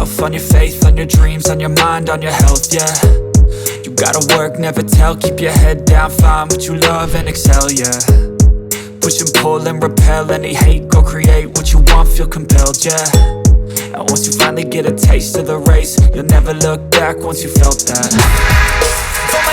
yourself, on your faith, on your dreams, on your mind, on your health, yeah. You gotta work, never tell, keep your head down, find what you love and excel, yeah. Push and pull and repel any hate, go create what you want, feel compelled, yeah. And once you finally get a taste of the race, you'll never look back once you felt that.